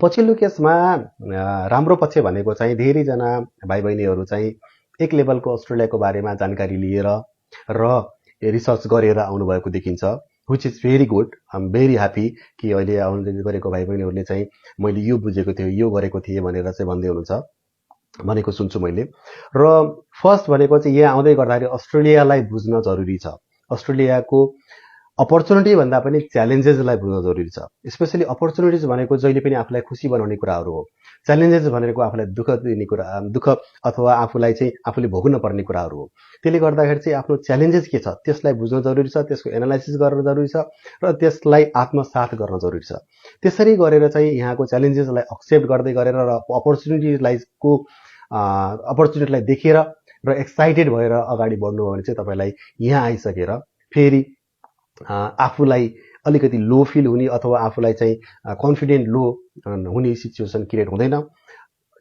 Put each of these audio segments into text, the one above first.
पछिल्लो केसमा राम्रो पक्ष भनेको चाहिँ धेरैजना भाइ बहिनीहरू चाहिँ एक लेभलको अस्ट्रेलियाको बारेमा जानकारी लिएर र रिसर्च गरेर आउनुभएको देखिन्छ, which is very good. I am very happy कि अहिले आउने गरेको भाइ बहिनीहरूले चाहिँ मैले यो बुझेको थिएँ, यो गरेको थिएँ भनेर चाहिँ भन्दै हुनुहुन्छ भनेको सुन्छु मैले। र फर्स्ट भनेको चाहिँ यहाँ आउँदै गर्दाखेरि अस्ट्रेलियालाई बुझ्न जरुरी छ। अस्ट्रेलियाको अपर्च्युनिटी भन्दा पनि च्यालेन्जेसलाई बुझ्न जरुरी छ। स्पेसली अपर्च्युनिटिज भनेको जहिले पनि आफूलाई खुसी बनाउने कुराहरू हो। च्यालेन्जेस भनेको आफूलाई दुःख दिने कुरा, दुःख अथवा आफूलाई चाहिँ आफूले भोग्न पर्ने कुराहरू हो। त्यसले गर्दाखेरि चाहिँ आफ्नो च्यालेन्जेस के छ त्यसलाई बुझ्न जरुरी छ, त्यसको एनालाइसिस गर्न जरुरी छ र त्यसलाई आत्मसात गर्न जरुरी छ। त्यसरी गरेर चाहिँ यहाँको च्यालेन्जेसलाई एक्सेप्ट गर्दै गरेर र अपर्च्युनिटीलाई देखेर र एक्साइटेड भएर अगाडि बढ्नु हो भने चाहिँ तपाईलाई यहाँ आइसकेर फेरि आफूलाई अलिकति लो फिल हुने अथवा आफूलाई चाहिँ कन्फिडेन्ट लो हुने सिचुएसन क्रिएट हुँदैन।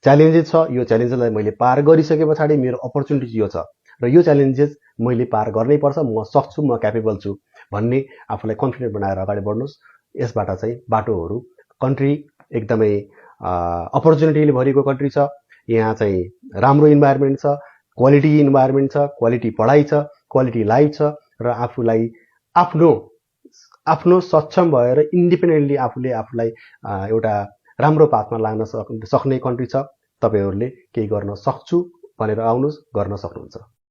च्यालेन्जेस छ, यो च्यालेन्जेसलाई मैले पार गरिसके पछाडि मेरो अपर्च्युनिटी यो छ र यो च्यालेन्जेस मैले पार गर्नै पर्छ, म सक्छु, म क्यापेबल छु भन्ने आफूलाई कन्फिडेन्ट बनाएर अगाडि बढ्नुहोस्। यसबाट चाहिँ बाटोहरू, कन्ट्री एकदमै अपर्च्युनिटीले भरिएको कन्ट्री छ। यहाँ चाहिँ राम्रो इन्भाइरोमेन्ट छ, क्वालिटी इन्भाइरोमेन्ट छ, क्वालिटी पढाइ छ, क्वालिटी लाइफ छ र आफूलाई आफ्नो सक्षम भएर इन्डिपेन्डेन्टली आफूलाई एउटा राम्रो पाथमा लाग्न सक्ने कन्ट्री छ। तपाईहरुले केही गर्न सक्छु भनेर आउनुहोस्, गर्न सक्नुहुन्छ।